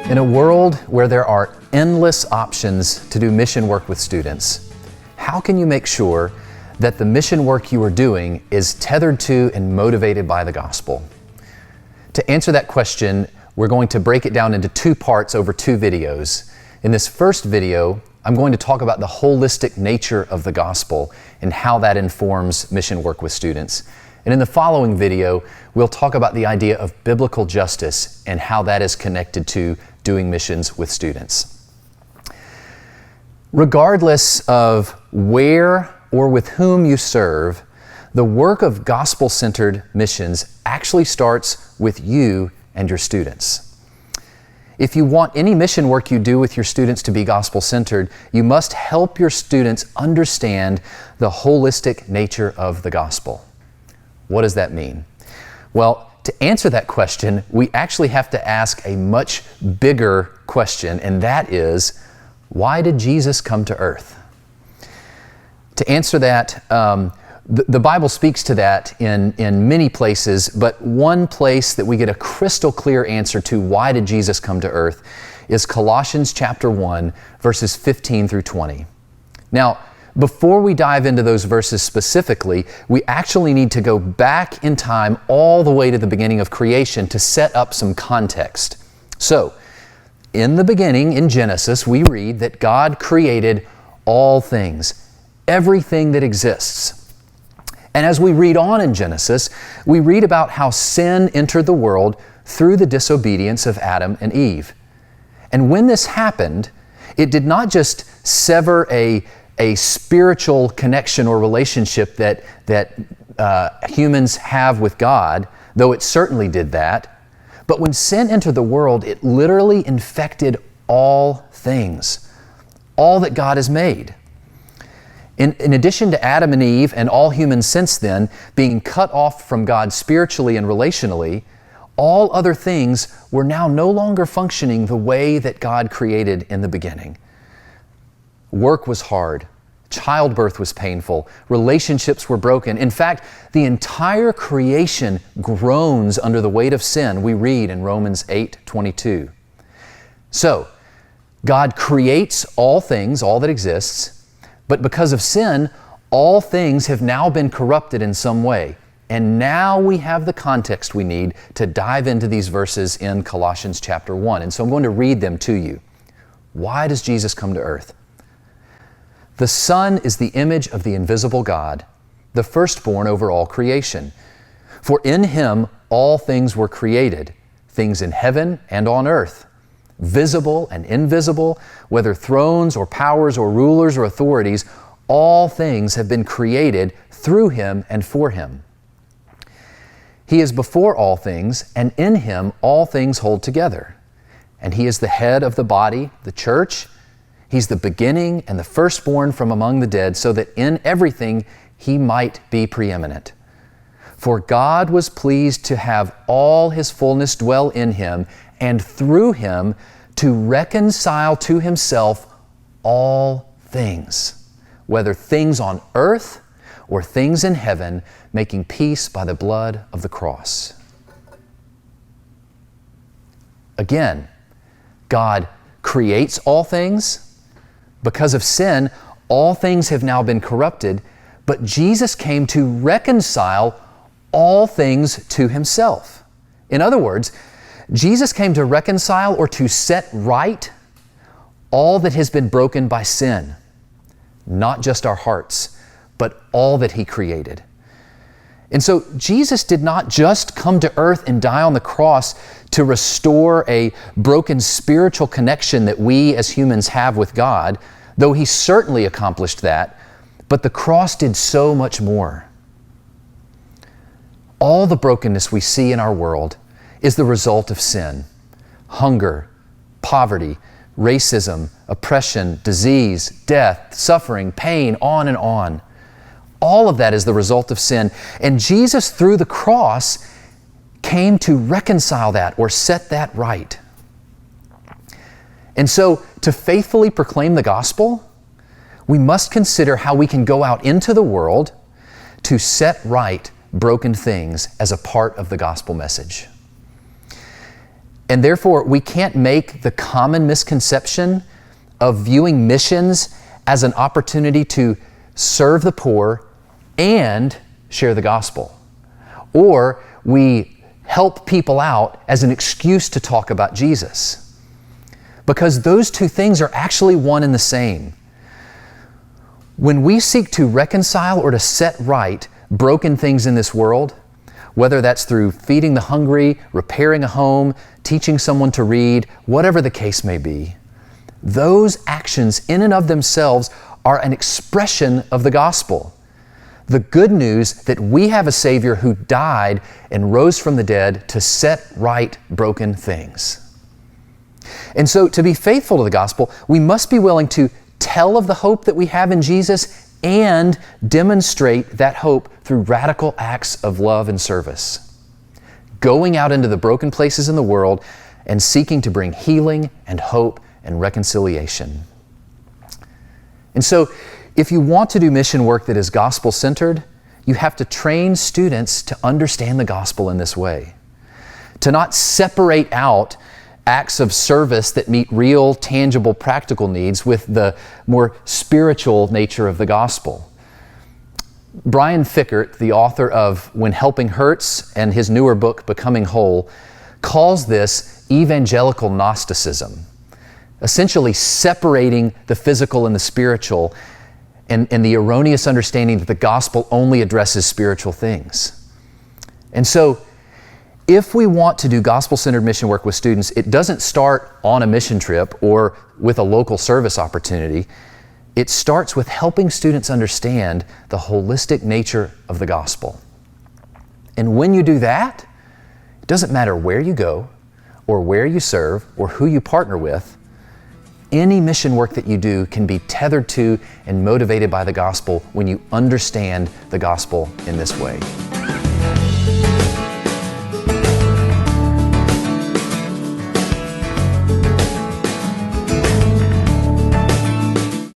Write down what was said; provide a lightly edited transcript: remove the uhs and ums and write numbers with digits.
In a world where there are endless options to do mission work with students, how can you make sure that the mission work you are doing is tethered to and motivated by the gospel? To answer that question, we're going to break it down into two parts over two videos. In this first video, I'm going to talk about the holistic nature of the gospel and how that informs mission work with students. And in the following video, we'll talk about the idea of biblical justice and how that is connected to doing missions with students. Regardless of where or with whom you serve, the work of gospel-centered missions actually starts with you and your students. If you want any mission work you do with your students to be gospel-centered, you must help your students understand the holistic nature of the gospel. What does that mean? Well, to answer that question, we actually have to ask a much bigger question, and that is, why did Jesus come to earth? To answer that, the Bible speaks to that in many places, but one place that we get a crystal clear answer to why did Jesus come to earth is Colossians chapter 1, verses 15 through 20. Now, before we dive into those verses specifically, we actually need to go back in time all the way to the beginning of creation to set up some context. So, in the beginning, in Genesis, we read that God created all things, everything that exists. And as we read on in Genesis, we read about how sin entered the world through the disobedience of Adam and Eve. And when this happened, it did not just sever a spiritual connection or relationship that humans have with God, though it certainly did that. But when sin entered the world, it literally infected all things, all that God has made. In addition to Adam and Eve and all humans since then being cut off from God spiritually and relationally, all other things were now no longer functioning the way that God created in the beginning. Work was hard. Childbirth was painful. Relationships were broken. In fact, the entire creation groans under the weight of sin, we read in Romans 8:22. So, God creates all things, all that exists, but because of sin, all things have now been corrupted in some way. And now we have the context we need to dive into these verses in Colossians chapter 1. And so I'm going to read them to you. Why does Jesus come to earth? The Son is the image of the invisible God, the firstborn over all creation. For in Him all things were created, things in heaven and on earth, visible and invisible, whether thrones or powers or rulers or authorities, all things have been created through Him and for Him. He is before all things, and in Him all things hold together. And He is the head of the body, the church. He's the beginning and the firstborn from among the dead, so that in everything He might be preeminent. For God was pleased to have all His fullness dwell in Him, and through Him to reconcile to Himself all things, whether things on earth or things in heaven, making peace by the blood of the cross. Again, God creates all things. Because of sin, all things have now been corrupted, but Jesus came to reconcile all things to Himself. In other words, Jesus came to reconcile or to set right all that has been broken by sin, not just our hearts, but all that He created. And so Jesus did not just come to earth and die on the cross to restore a broken spiritual connection that we as humans have with God, though He certainly accomplished that, but the cross did so much more. All the brokenness we see in our world is the result of sin. Hunger, poverty, racism, oppression, disease, death, suffering, pain, on and on. All of that is the result of sin. And Jesus, through the cross, came to reconcile that or set that right. And so, to faithfully proclaim the gospel, we must consider how we can go out into the world to set right broken things as a part of the gospel message. And therefore, we can't make the common misconception of viewing missions as an opportunity to serve the poor and share the gospel. Or we help people out as an excuse to talk about Jesus. Because those two things are actually one and the same. When we seek to reconcile or to set right broken things in this world, whether that's through feeding the hungry, repairing a home, teaching someone to read, whatever the case may be, those actions in and of themselves are an expression of the gospel. The good news that we have a Savior who died and rose from the dead to set right broken things. And so to be faithful to the gospel, we must be willing to tell of the hope that we have in Jesus and demonstrate that hope through radical acts of love and service. Going out into the broken places in the world and seeking to bring healing and hope and reconciliation. And so, if you want to do mission work that is gospel-centered, you have to train students to understand the gospel in this way. To not separate out acts of service that meet real, tangible, practical needs with the more spiritual nature of the gospel. Brian Fickert, the author of When Helping Hurts and his newer book, Becoming Whole, calls this evangelical gnosticism, essentially separating the physical and the spiritual and the erroneous understanding that the gospel only addresses spiritual things. And so, if we want to do gospel-centered mission work with students, it doesn't start on a mission trip or with a local service opportunity. It starts with helping students understand the holistic nature of the gospel. And when you do that, it doesn't matter where you go or where you serve or who you partner with, any mission work that you do can be tethered to and motivated by the gospel when you understand the gospel in this way.